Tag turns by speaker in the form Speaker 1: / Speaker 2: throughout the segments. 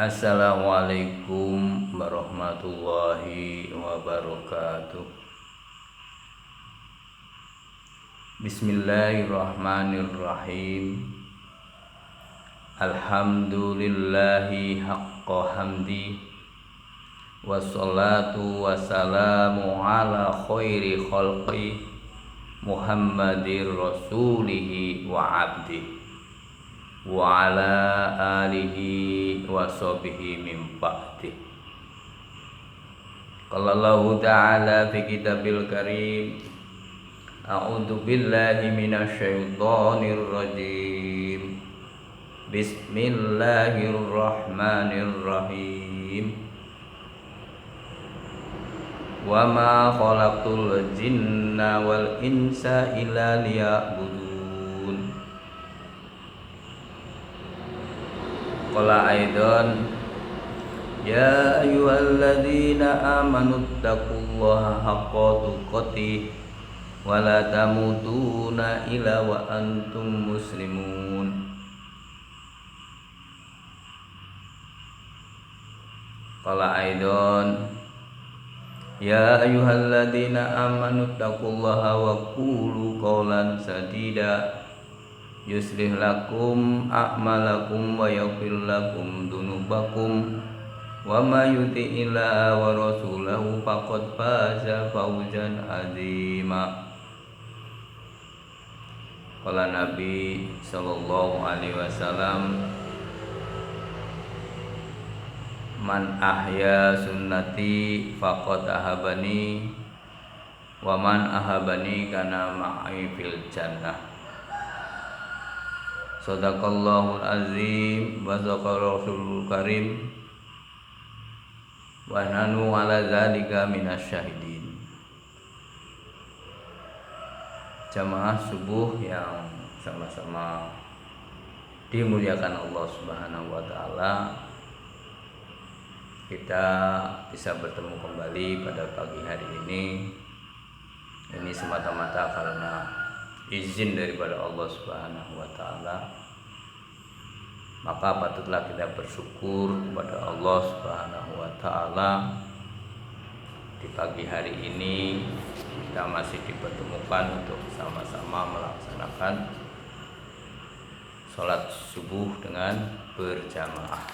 Speaker 1: Assalamualaikum warahmatullahi wabarakatuh. Bismillahirrahmanirrahim. Alhamdulillahi haqqa hamdi, wassalatu wassalamu ala khairi khalqi Muhammadir rasulihi wa abdi wa ala alihi wa sahbihi min ba'di. Qala Allah ta'ala fi kitabil karim, a'udzu billahi minasy syaithanir rajim. Bismillahirrahmanirrahim. Wa ma khalaqtul jinna wal insa illa liya'budun. Qala aidan, ya ayyuhalladzina amanu taqullaha haqqa tuqatih wa la tamutunna illa wa antum muslimun. Qala aidan, ya ayyuhalladzina amanu taqullaha wa qulu qawlan sadida yuslih lakum a'malakum wa yaghfir lakum dzunubakum wa may yuti'illaha wa rasulahu faqad faza fawzan 'azima. Qala Nabi sallallahu alaihi wasallam, man ahya sunnati faqad ahabani wa man ahabani kana ma'i fil jannah. Sadaqallahul azim wa sadaqa rasulul karim wa nahnu ala dzalika minasyahidin. Jamaah subuh yang sama-sama dimuliakan Allah Subhanahu wa taala, kita bisa bertemu kembali pada pagi hari ini. Ini semata-mata karena izin daripada Allah Subhanahu wa taala. Maka patutlah kita bersyukur kepada Allah Subhanahu wa taala. Di pagi hari ini kita masih dipertemukan untuk sama-sama melaksanakan sholat subuh dengan berjamaah.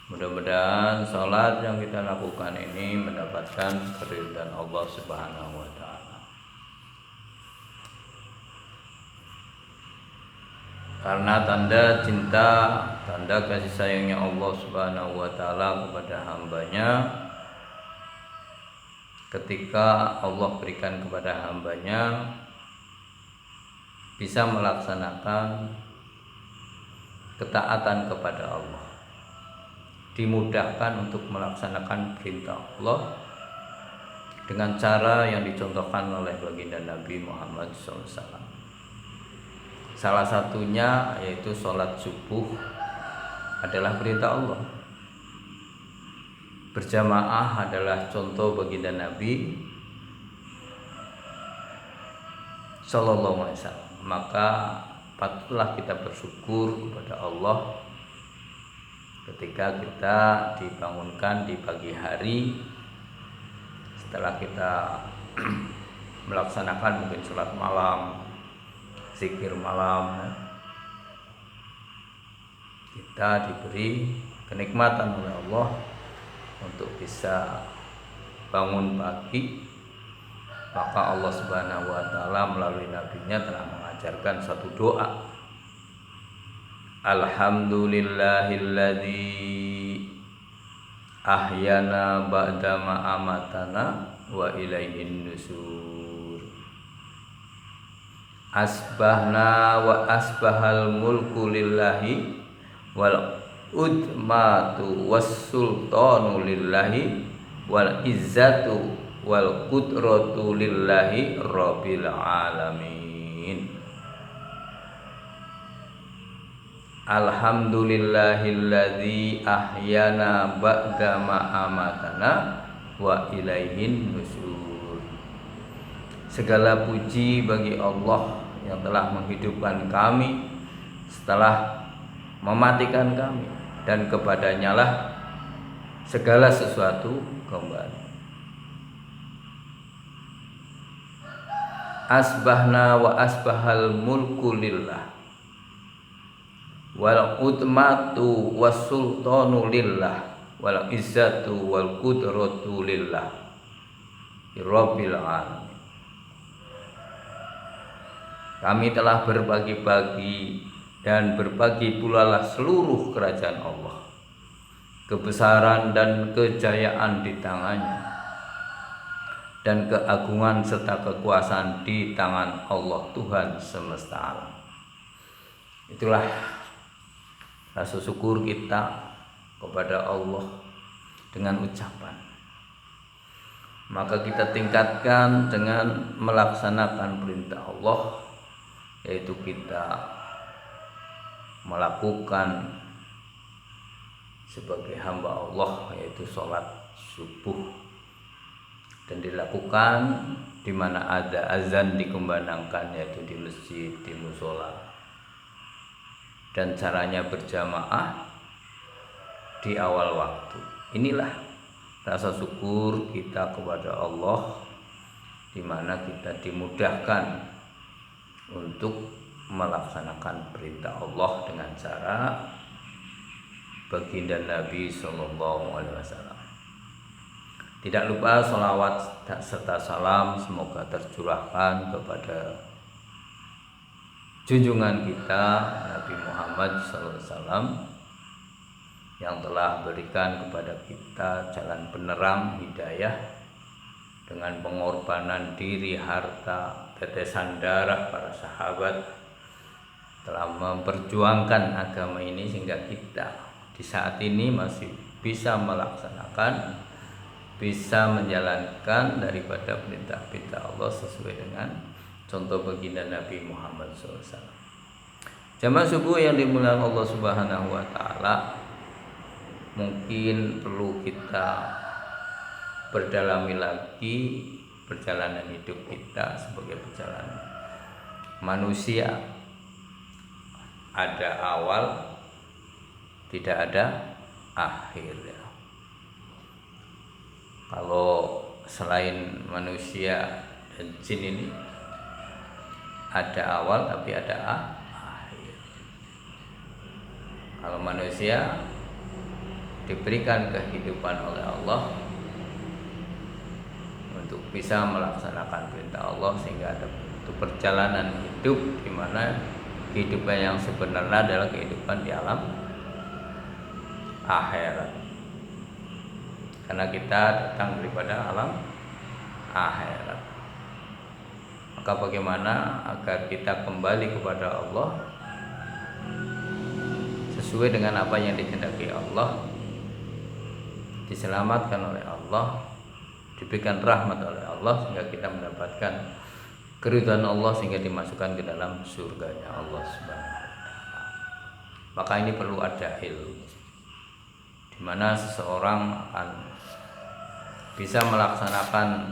Speaker 1: Mudah-mudahan sholat yang kita lakukan ini mendapatkan keridhaan Allah Subhanahu wa taala. Karena tanda cinta, tanda kasih sayangnya Allah Subhanahu wa taala kepada hambanya, ketika Allah berikan kepada hambanya bisa melaksanakan ketaatan kepada Allah, dimudahkan untuk melaksanakan perintah Allah dengan cara yang dicontohkan oleh baginda Nabi Muhammad SAW. Salah satunya yaitu sholat subuh adalah perintah Allah. Berjamaah adalah contoh baginda Nabi Sallallahu Alaihi Wasallam. Maka patutlah kita bersyukur kepada Allah ketika kita dibangunkan di pagi hari setelah kita melaksanakan mungkin sholat malam, zikir malam, kita diberi kenikmatan oleh Allah untuk bisa bangun pagi. Maka Allah Subhanahu wa taala melalui nabinya telah mengajarkan satu doa, alhamdulillahilladzi ahyana ba'da ma amatana wa ilaihin nusur. Asbahna wa asbahal mulku lillahi wal udmatu was sultanu lillahi wal izzatu wal qudratu lillahi rabbil alamin. Alhamdulillahilladzi ahyana ba'da ma amatana wa ilaihin nusur. Segala puji bagi Allah yang telah menghidupkan kami setelah mematikan kami, dan kepadanya lah segala sesuatu kembali. Asbahna wa asbahal mulku lillah wal utmatu was sultanu lillah wal izzatu wal qudratu lillah rabbil alamin. Kami telah berbagi-bagi dan berbagi pula lah seluruh kerajaan Allah, kebesaran dan kejayaan di tangannya, dan keagungan serta kekuasaan di tangan Allah Tuhan semesta alam. Itulah rasa syukur kita kepada Allah dengan ucapan. Maka kita tingkatkan dengan melaksanakan perintah Allah, yaitu kita melakukan sebagai hamba Allah, yaitu sholat subuh, dan dilakukan di mana ada azan dikumandangkan, yaitu di masjid, di musola, dan caranya berjamaah di awal waktu. Inilah rasa syukur kita kepada Allah, di mana kita dimudahkan untuk melaksanakan perintah Allah dengan cara baginda Nabi Sallallahu Alaihi Wasallam. Tidak lupa sholawat serta salam semoga tercurahkan kepada junjungan kita Nabi Muhammad SAW yang telah berikan kepada kita jalan penerang hidayah dengan pengorbanan diri, harta, tetesan darah para sahabat, telah memperjuangkan agama ini sehingga kita di saat ini masih bisa melaksanakan, bisa menjalankan daripada perintah-perintah Allah sesuai dengan contoh baginda Nabi Muhammad SAW. Jamaah subuh yang dimuliakan Allah Subhanahu wa Ta'ala, mungkin perlu kita berdalami lagi perjalanan hidup kita sebagai perjalanan manusia. Ada awal, tidak ada akhir. Kalau selain manusia dan jin ini ada awal tapi ada akhir. Kalau manusia diberikan kehidupan oleh Allah untuk bisa melaksanakan perintah Allah, sehingga ada perjalanan hidup di mana kehidupan yang sebenarnya adalah kehidupan di alam akhirat, karena kita datang daripada alam akhirat. Maka bagaimana agar kita kembali kepada Allah sesuai dengan apa yang dikehendaki Allah, diselamatkan oleh Allah, diberikan rahmat oleh Allah, sehingga kita mendapatkan keridhaan Allah, sehingga dimasukkan ke dalam surganya Allah Subhanahu wa Ta'ala. Maka ini perlu ada ilmu, di mana seseorang akan bisa melaksanakan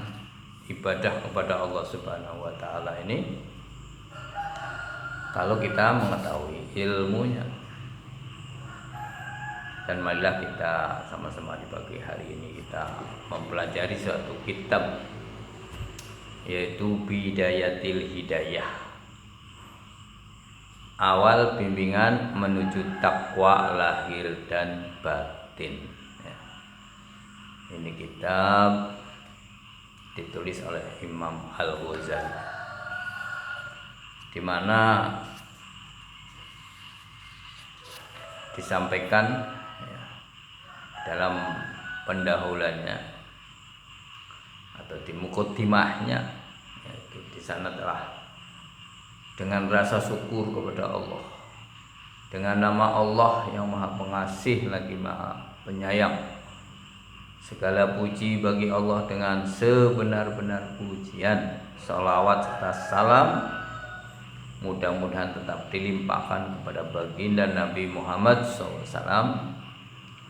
Speaker 1: ibadah kepada Allah Subhanahu wa Ta'ala ini kalau kita mengetahui ilmunya. Dan marilah kita sama-sama di pagi hari ini kita mempelajari suatu kitab, yaitu Bidayatil Hidayah, awal bimbingan menuju takwa lahir dan batin. Ini kitab ditulis oleh Imam Al-Ghazali, di mana disampaikan dalam pendahuluannya atau di mukaddimahnya, di sana telah dengan rasa syukur kepada Allah, dengan nama Allah yang Maha Pengasih lagi Maha Penyayang, segala puji bagi Allah dengan sebenar-benar pujian, salawat serta salam mudah-mudahan tetap dilimpahkan kepada baginda Nabi Muhammad SAW,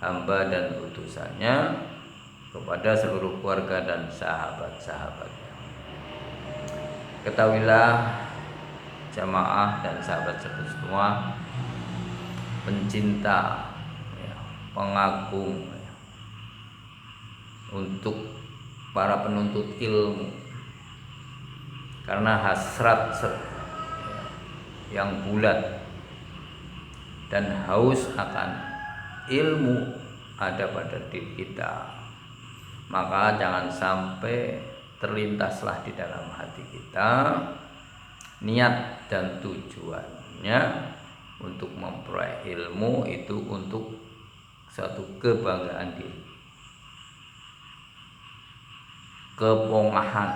Speaker 1: hamba dan utusannya, kepada seluruh keluarga dan sahabat-sahabatnya. Ketahuilah jamaah dan sahabat-sahabat semua, pencinta pengagung untuk para penuntut ilmu, karena hasrat yang bulat dan haus akan ilmu ada pada diri kita, maka jangan sampai terlintaslah di dalam hati kita niat dan tujuannya untuk memperoleh ilmu itu untuk suatu kebanggaan diri, kepongahan,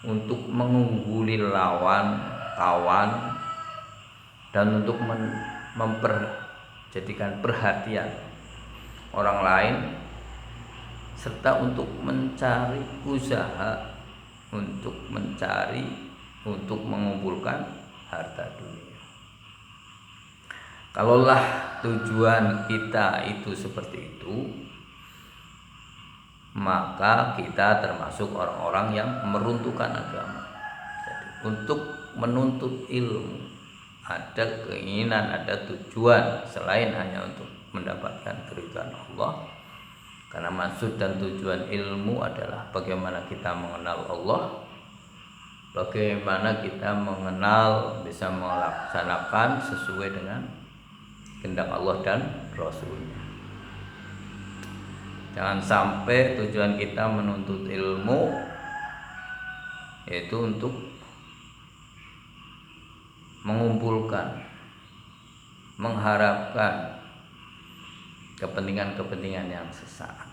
Speaker 1: untuk mengungguli lawan kawan, dan untuk memperjadikan perhatian orang lain, serta untuk mencari usaha untuk mengumpulkan harta dunia. Kalaulah tujuan kita itu seperti itu, maka kita termasuk orang-orang yang meruntuhkan agama. Jadi, untuk menuntut ilmu ada keinginan, ada tujuan selain hanya untuk mendapatkan keridhaan Allah. Karena maksud dan tujuan ilmu adalah bagaimana kita mengenal Allah, bagaimana kita mengenal, bisa melaksanakan sesuai dengan kehendak Allah dan Rasul-Nya. Jangan sampai tujuan kita menuntut ilmu yaitu untuk mengumpulkan, mengharapkan kepentingan-kepentingan yang sesaat,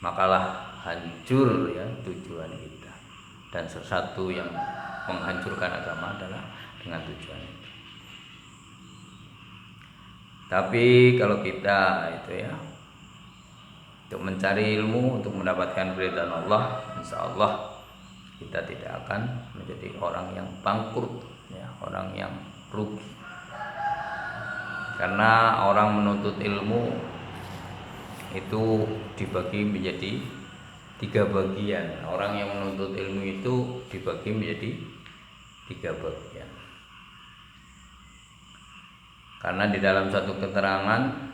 Speaker 1: makalah hancur ya tujuan kita. Dan sesuatu yang menghancurkan agama adalah dengan tujuan itu. Tapi kalau kita itu ya untuk mencari ilmu, untuk mendapatkan keridhaan Allah, insya Allah kita tidak akan menjadi orang yang bangkrut, ya, orang yang rugi. Karena orang menuntut ilmu itu dibagi menjadi 3 bagian. Orang yang menuntut ilmu itu dibagi menjadi 3 bagian. Karena di dalam satu keterangan,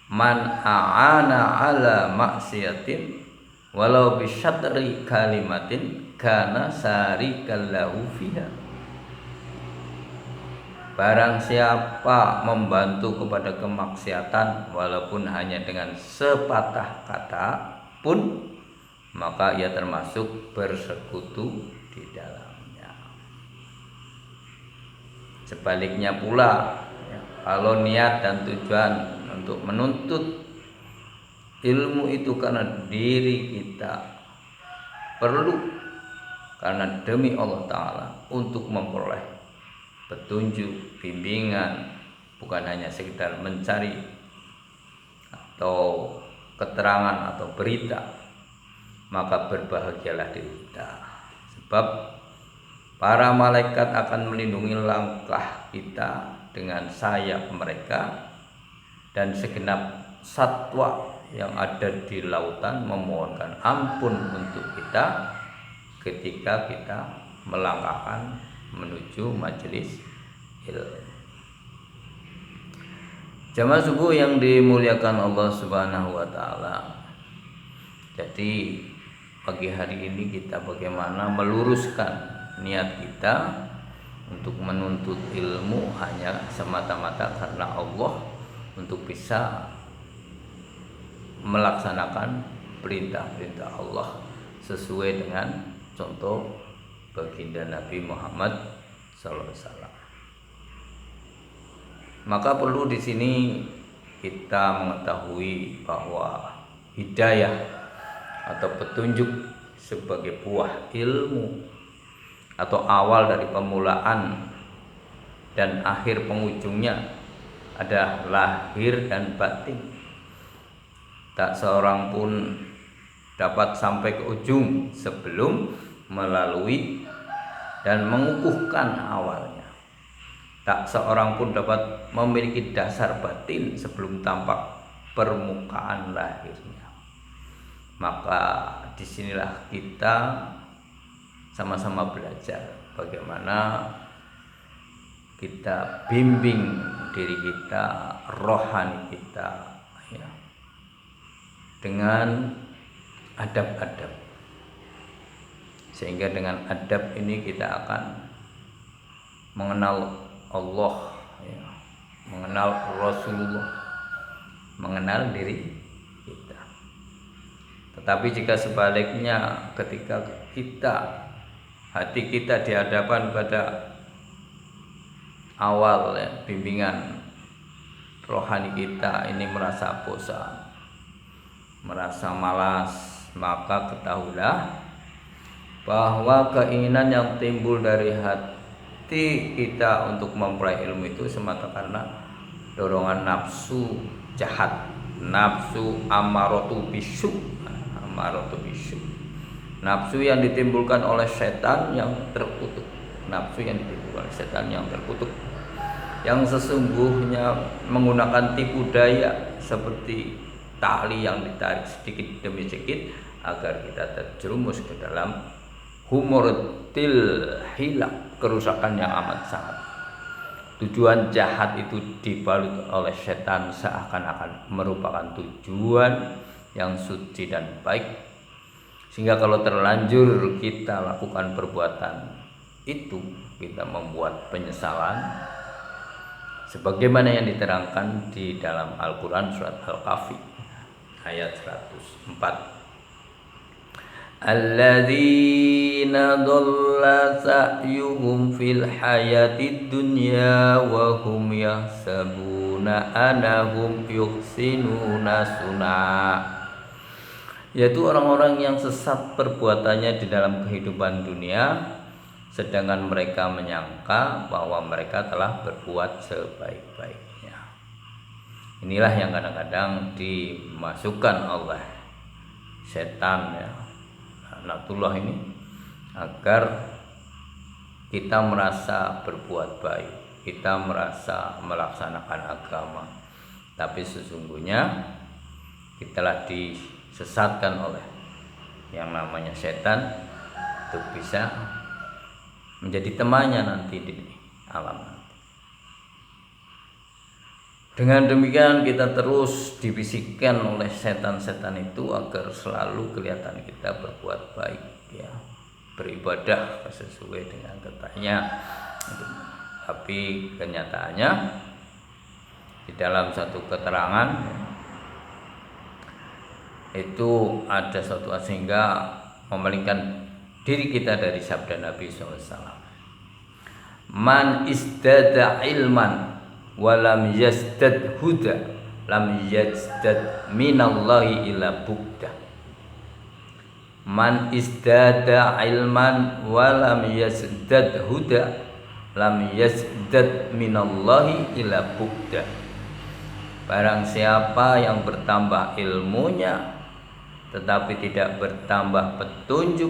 Speaker 1: man a'ana ala maksiatin walau bisyatri kalimatin kana sarikallahu fiha. Barang siapa membantu kepada kemaksiatan walaupun hanya dengan sepatah kata pun, maka ia termasuk bersekutu di dalamnya. Sebaliknya pula, kalau niat dan tujuan untuk menuntut ilmu itu karena diri kita perlu, karena demi Allah Ta'ala, untuk memperoleh petunjuk, bimbingan, bukan hanya sekedar mencari atau keterangan atau berita, maka berbahagialah diri kita. Sebab para malaikat akan melindungi langkah kita dengan sayap mereka, dan segenap satwa yang ada di lautan memohonkan ampun untuk kita ketika kita melangkahkan menuju majelis ilmu. Jamaah subuh yang dimuliakan Allah Subhanahu wa taala. Jadi pagi hari ini kita bagaimana meluruskan niat kita untuk menuntut ilmu hanya semata-mata karena Allah, untuk bisa melaksanakan perintah-perintah Allah sesuai dengan contoh baginda Nabi Muhammad SAW. Maka perlu di sini kita mengetahui bahwa hidayah atau petunjuk sebagai buah ilmu atau awal dari pemulaan dan akhir pengujungnya ada lahir dan batin. Tak seorang pun dapat sampai ke ujung sebelum melalui dan mengukuhkan awalnya. Tak seorang pun dapat memiliki dasar batin sebelum tampak permukaan lahirnya. Maka disinilah kita sama-sama belajar bagaimana kita bimbing diri kita, rohani kita, ya, dengan adab-adab. Sehingga dengan adab ini kita akan mengenal Allah, ya, mengenal Rasulullah, mengenal diri kita. Tetapi jika sebaliknya, ketika hati kita dihadapan pada awal, ya, bimbingan rohani kita ini merasa bosan, merasa malas, maka ketahuilah bahwa keinginan yang timbul dari hati kita untuk mempelajari ilmu itu semata karena dorongan nafsu jahat, nafsu amaratu bisu, nafsu yang ditimbulkan oleh setan yang terkutuk, yang sesungguhnya menggunakan tipu daya seperti tali yang ditarik sedikit demi sedikit agar kita terjerumus ke dalam humuratil hilak, kerusakan yang amat sangat. Tujuan jahat itu dibalut oleh setan seakan-akan merupakan tujuan yang suci dan baik, sehingga kalau terlanjur kita lakukan perbuatan itu, kita membuat penyesalan sebagaimana yang diterangkan di dalam Al-Quran surat Al-Kahfi ayat 104. Alladzina dhalla sa'yuhum fil hayatid dunya wa hum yahsabuna annahum yuhsinuna sun'a, yaitu orang-orang yang sesat perbuatannya di dalam kehidupan dunia, sedangkan mereka menyangka bahwa mereka telah berbuat sebaik-baiknya. Inilah yang kadang-kadang dimasukkan oleh setan, ya, laknatullah ini, agar kita merasa berbuat baik, kita merasa melaksanakan agama, tapi sesungguhnya kita telah disesatkan oleh yang namanya setan untuk bisa menjadi temannya nanti di alam nanti. Dengan demikian kita terus dibisikkan oleh setan-setan itu agar selalu kelihatan kita berbuat baik, ya, beribadah sesuai dengan katanya. Tapi kenyataannya di dalam satu keterangan itu ada suatu sehingga memalingkan diri kita dari sabda Nabi SAW. Man istada ilman walam yazdad huda lam yazdad minallahi ila bukda. Man istada ilman walam yazdad huda lam yazdad minallahi ila bukda. Barang siapa yang bertambah ilmunya tetapi tidak bertambah petunjuk,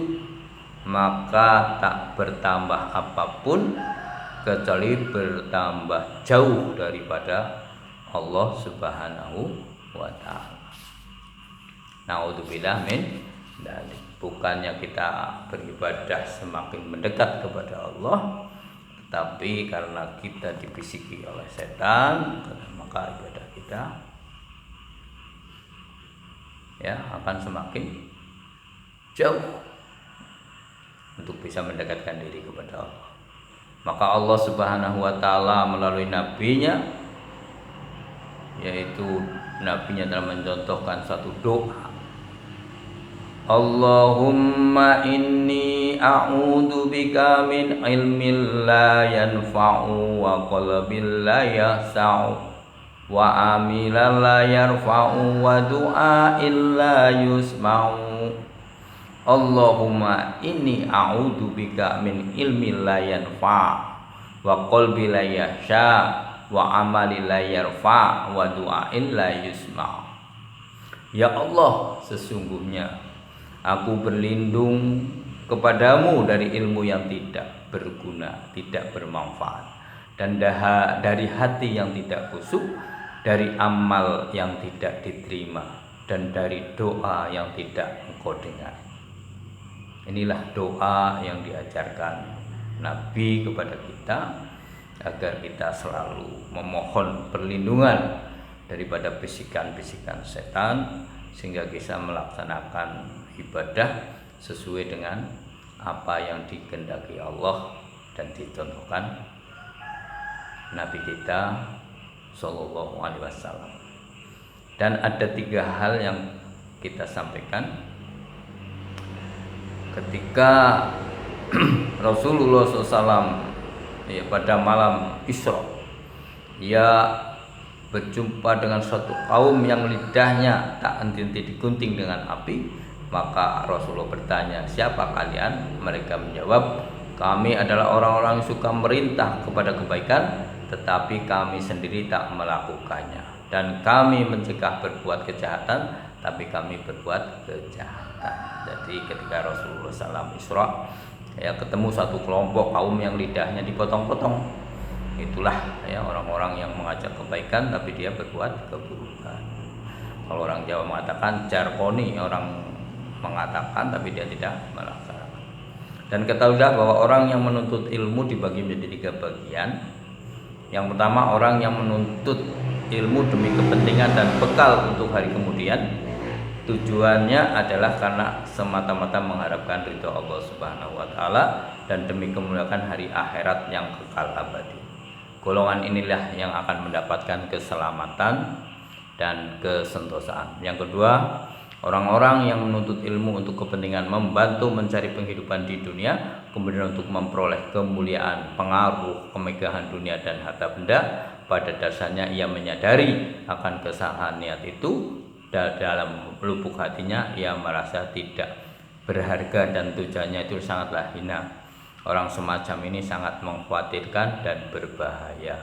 Speaker 1: maka tak bertambah apapun kecuali bertambah jauh daripada Allah Subhanahu wa ta'ala. Na'udzubillah min dzalik. Bukannya kita beribadah semakin mendekat kepada Allah, tetapi karena kita dibisiki oleh setan, maka ibadah kita, ya, akan semakin jauh untuk bisa mendekatkan diri kepada Allah. Maka Allah Subhanahu wa ta'ala melalui nabinya, yaitu nabinya telah mencontohkan satu doa. Allahumma inni a'udzu bika min ilmin la yanfa'u wa qalbin la yahsa'u wa amilan la yarfa'u wa du'ain la yusma'u. Allahumma inni a'udzu bika min ilmin la yanfa' wa qalbi la yahsha wa amali la yarfa' wa du'ain la yusma'. Ya Allah, sesungguhnya aku berlindung kepadamu dari ilmu yang tidak berguna, tidak bermanfaat, dan dari hati yang tidak khusyuk, dari amal yang tidak diterima, dan dari doa yang tidak engkau dengar. Inilah doa yang diajarkan Nabi kepada kita agar kita selalu memohon perlindungan daripada bisikan-bisikan setan, sehingga bisa melaksanakan ibadah sesuai dengan apa yang dikehendaki Allah dan dicontohkan Nabi kita Sallallahu Alaihi Wasallam. Dan ada 3 hal yang kita sampaikan ketika Rasulullah SAW pada malam Isra, ia berjumpa dengan suatu kaum yang lidahnya tak henti-henti digunting dengan api. Maka Rasulullah bertanya, siapa kalian? Mereka menjawab, kami adalah orang-orang yang suka merintah kepada kebaikan, tetapi kami sendiri tak melakukannya. Dan kami mencegah berbuat kejahatan, tapi kami berbuat kejahatan. Jadi ketika Rasulullah SAW Isra, ya ketemu satu kelompok kaum yang lidahnya dipotong-potong. Itulah ya orang-orang yang mengajak kebaikan tapi dia berbuat keburukan. Kalau orang Jawa mengatakan jarkoni, orang mengatakan tapi dia tidak melaksanakan. Dan ketahuilah bahwa orang yang menuntut ilmu dibagi menjadi 3 bagian. Yang pertama, orang yang menuntut ilmu demi kepentingan dan bekal untuk hari kemudian. Tujuannya adalah karena semata-mata mengharapkan ridho Allah Subhanahu wa taala dan demi kemuliaan hari akhirat yang kekal abadi. Golongan inilah yang akan mendapatkan keselamatan dan kesentosaan. Yang kedua, orang-orang yang menuntut ilmu untuk kepentingan membantu mencari penghidupan di dunia, kemudian untuk memperoleh kemuliaan, pengaruh, kemegahan dunia dan harta benda. Pada dasarnya ia menyadari akan kesalahan niat itu, dalam lubuk hatinya ia merasa tidak berharga dan tujuannya itu sangatlah hina. Orang semacam ini sangat mengkhawatirkan dan berbahaya.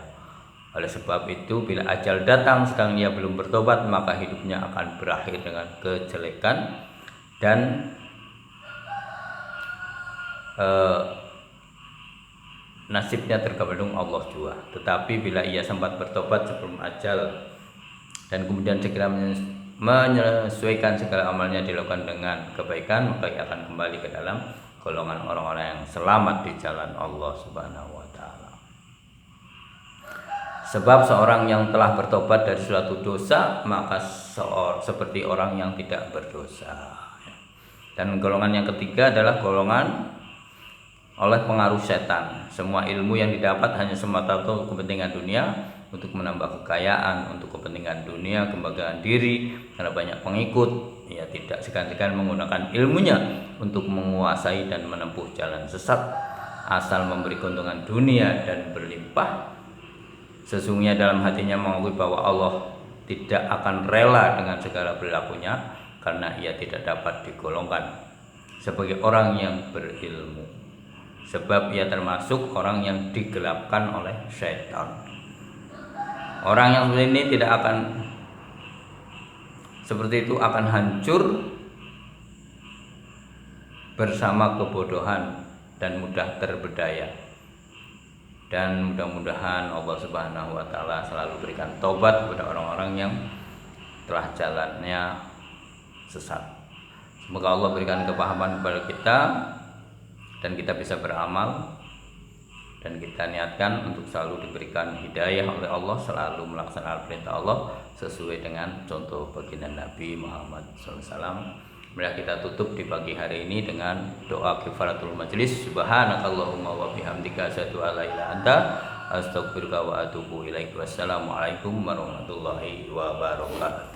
Speaker 1: Oleh sebab itu, bila ajal datang sedang ia belum bertobat, maka hidupnya akan berakhir dengan kejelekan dan nasibnya tergantung Allah jua. Tetapi bila ia sempat bertobat sebelum ajal dan kemudian segera menyesuaikan segala amalnya dilakukan dengan kebaikan, maka ia akan kembali ke dalam golongan orang-orang yang selamat di jalan Allah Subhanahu wa taala. Sebab seorang yang telah bertobat dari suatu dosa, maka seperti orang yang tidak berdosa. Dan golongan yang ketiga adalah golongan oleh pengaruh setan. Semua ilmu yang didapat hanya semata-mata untuk kepentingan dunia, untuk menambah kekayaan, untuk kepentingan dunia, kebanggaan diri, karena banyak pengikut. Ia tidak segan-segan menggunakan ilmunya untuk menguasai dan menempuh jalan sesat, asal memberi keuntungan dunia dan berlimpah. Sesungguhnya dalam hatinya mengakui bahwa Allah tidak akan rela dengan segala perilakunya, karena ia tidak dapat digolongkan sebagai orang yang berilmu. Sebab ia termasuk orang yang digelapkan oleh syaitan. Orang yang seperti ini tidak akan seperti itu, akan hancur bersama kebodohan dan mudah terberdaya. Dan mudah-mudahan Allah Subhanahu wa taala selalu berikan taubat kepada orang-orang yang telah jalannya sesat. Semoga Allah berikan kepahaman kepada kita dan kita bisa beramal, dan kita niatkan untuk selalu diberikan hidayah oleh Allah, selalu melaksanakan perintah Allah sesuai dengan contoh baginda Nabi Muhammad SAW. Mari kita tutup di pagi hari ini dengan doa kifaratul majlis. Subhanakallahumma wa bihamdika asyhadu an la ilaha illa anta astaghfiruka wa atubu ilaik. Wassalamualaikum warahmatullahi wabarakatuh.